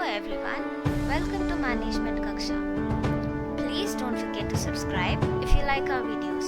everyone, welcome to Management Kaksha. Please don't forget to subscribe if you like our videos.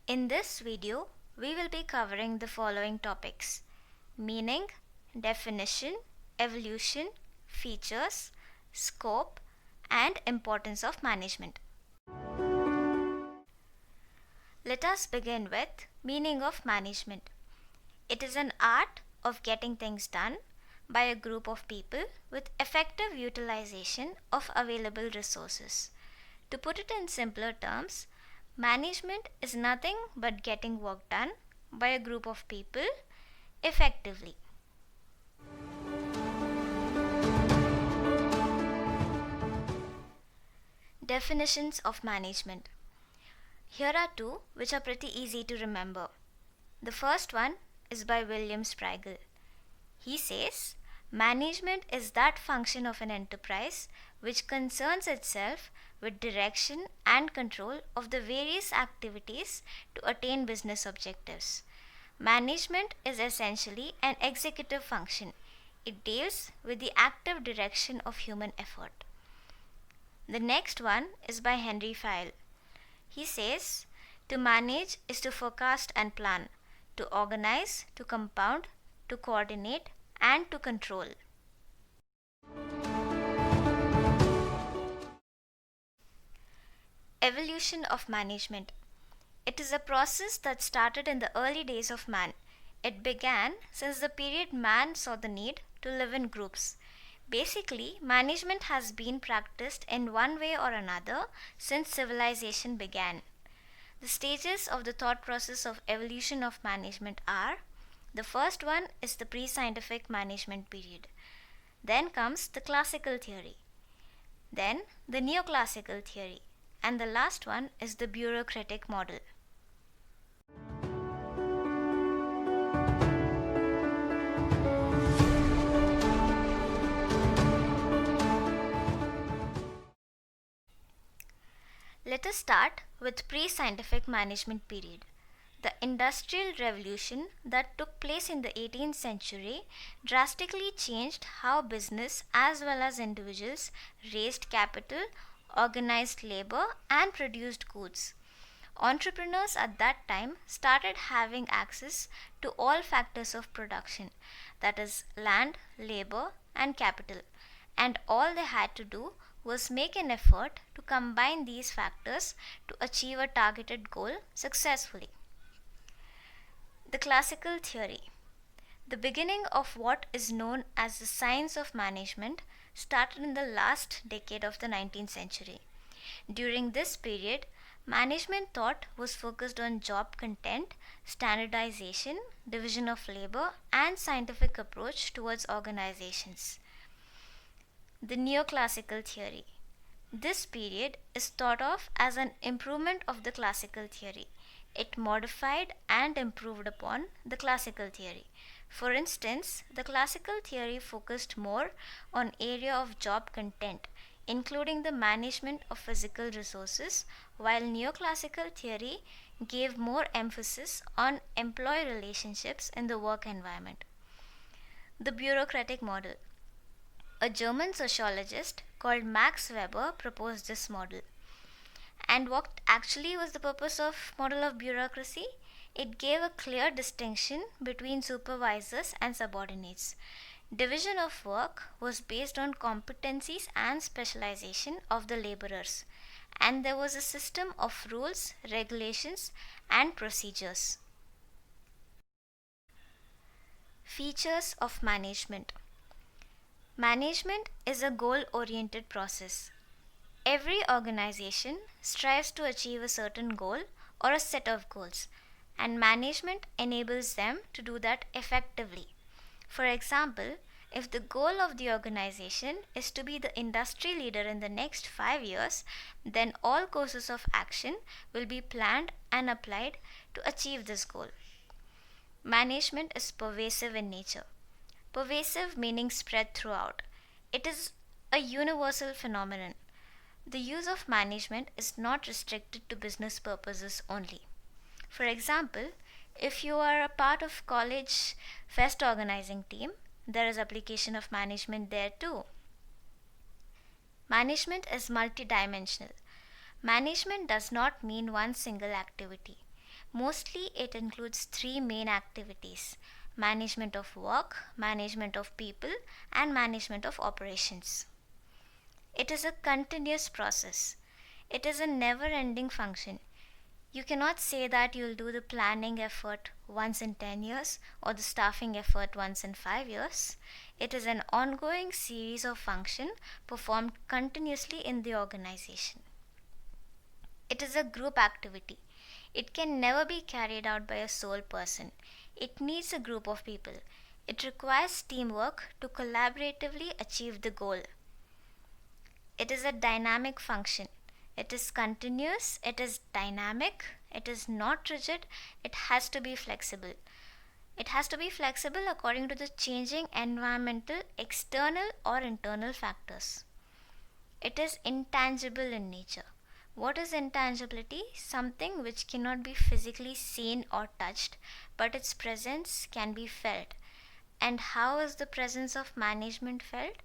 In this video, we will be covering the following topics: meaning, definition, evolution, features, scope, and importance of management. Let us begin with meaning of management. It is an art of getting things done by a group of people with effective utilization of available resources. To put it in simpler terms, management is nothing but getting work done by a group of people effectively. Definitions of management. Here are two which are pretty easy to remember. The first one is by William Sprigel. He says, management is that function of an enterprise which concerns itself with direction and control of the various activities to attain business objectives. Management is essentially an executive function. It deals with the active direction of human effort. The next one is by Henry Fayol. He says, to manage is to forecast and plan, to organize, to compound, to coordinate, and to control. Evolution of management. It is a process that started in the early days of man. It began since the period man saw the need to live in groups. Basically, management has been practiced in one way or another since civilization began. The stages of the thought process of evolution of management are: the first one is the pre-scientific management period. Then comes the classical theory. Then the neoclassical theory. And the last one is the bureaucratic model. Let us start with pre-scientific management period. The Industrial Revolution that took place in the 18th century drastically changed how business as well as individuals raised capital, organized labor, and produced goods. Entrepreneurs at that time started having access to all factors of production, that is, land, labor, and capital, and all they had to do was make an effort to combine these factors to achieve a targeted goal successfully. The classical theory. The beginning of what is known as the science of management started in the last decade of the 19th century. During this period, management thought was focused on job content, standardization, division of labor, and scientific approach towards organizations. The neoclassical theory. This period is thought of as an improvement of the classical theory. It modified and improved upon the classical theory. For instance, the classical theory focused more on area of job content, including the management of physical resources, while neoclassical theory gave more emphasis on employee relationships in the work environment. The bureaucratic model. A German sociologist called Max Weber proposed this model. And what actually was the purpose of model of bureaucracy? It gave a clear distinction between supervisors and subordinates. Division of work was based on competencies and specialization of the laborers, and there was a system of rules, regulations, and procedures. Features of management. Management is a goal-oriented process. Every organization strives to achieve a certain goal or a set of goals, and management enables them to do that effectively. For example, if the goal of the organization is to be the industry leader in the next 5 years, then all courses of action will be planned and applied to achieve this goal. Management is pervasive in nature. Pervasive meaning spread throughout. It is a universal phenomenon. The use of management is not restricted to business purposes only. For example, if you are a part of college fest organizing team, there is application of management there too. Management is multidimensional. Management does not mean one single activity. Mostly it includes three main activities: management of work, management of people, and management of operations. It is a continuous process. It is a never ending function. You cannot say that you'll do the planning effort once in 10 years or the staffing effort once in 5 years. It is an ongoing series of functions performed continuously in the organization. It is a group activity. It can never be carried out by a sole person. It needs a group of people. It requires teamwork to collaboratively achieve the goal. It is a dynamic function. It is continuous, it is dynamic, it is not rigid, it has to be flexible. It has to be flexible according to the changing environmental, external, or internal factors. It is intangible in nature. What is intangibility? Something which cannot be physically seen or touched, but its presence can be felt. And how is the presence of management felt?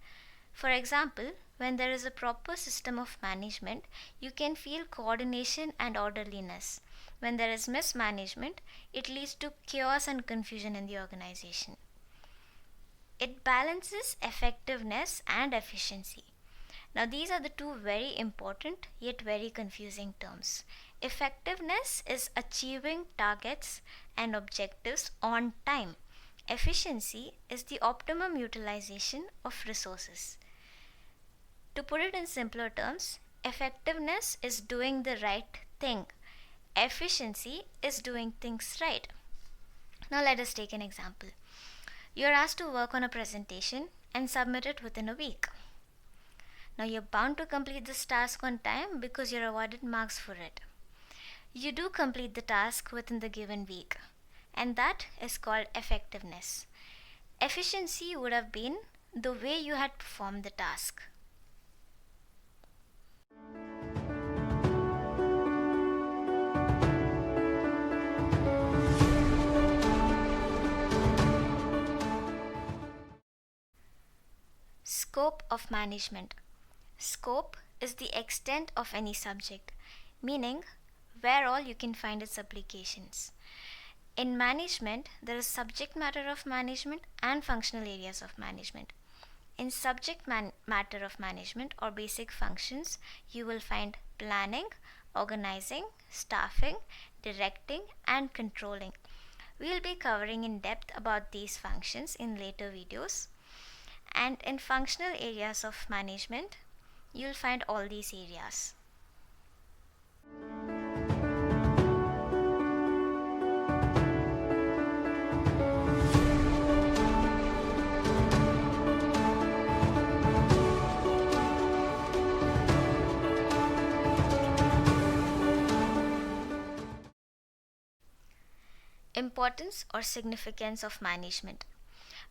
For example, when there is a proper system of management, you can feel coordination and orderliness. When there is mismanagement, it leads to chaos and confusion in the organization. It balances effectiveness and efficiency. Now, these are the two very important yet very confusing terms. Effectiveness is achieving targets and objectives on time. Efficiency is the optimum utilization of resources. To put it in simpler terms, effectiveness is doing the right thing. Efficiency is doing things right. Now, let us take an example. You are asked to work on a presentation and submit it within a week. Now, you're bound to complete this task on time because you're awarded marks for it. You do complete the task within the given week, and that is called effectiveness. Efficiency would have been the way you had performed the task. Scope of management. Scope is the extent of any subject, meaning where all you can find its applications. In management, there is subject matter of management and functional areas of management. In subject matter of management or basic functions, you will find planning, organizing, staffing, directing, and controlling. We will be covering in depth about these functions in later videos. And in functional areas of management, you'll find all these areas. Importance or significance of management.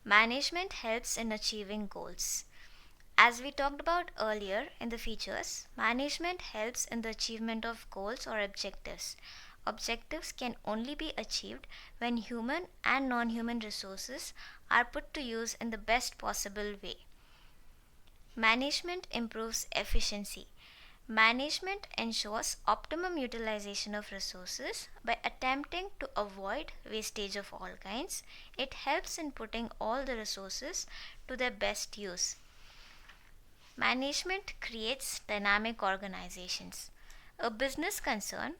Management helps in achieving goals. As we talked about earlier in the features, management helps in the achievement of goals or objectives. Objectives can only be achieved when human and non human resources are put to use in the best possible way. Management improves efficiency. Management ensures optimum utilization of resources by attempting to avoid wastage of all kinds. It helps in putting all the resources to their best use. Management creates dynamic organizations. A business concern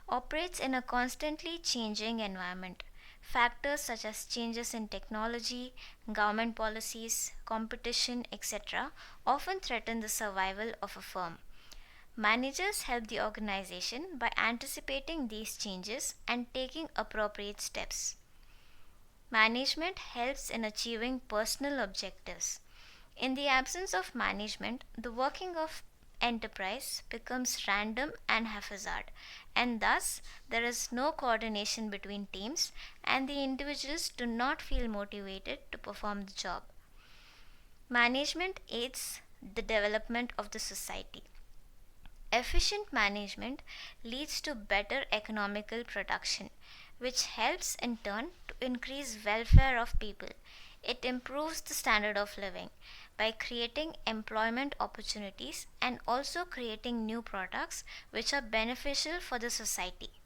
operates in a constantly changing environment. Factors such as changes in technology, government policies, competition, etc., often threaten the survival of a firm. Managers help the organization by anticipating these changes and taking appropriate steps. Management helps in achieving personal objectives. In the absence of management, the working of enterprise becomes random and haphazard, and thus there is no coordination between teams and the individuals do not feel motivated to perform the job. Management aids the development of the society. Efficient management leads to better economical production, which helps in turn to increase welfare of people. It improves the standard of living by creating employment opportunities and also creating new products which are beneficial for the society.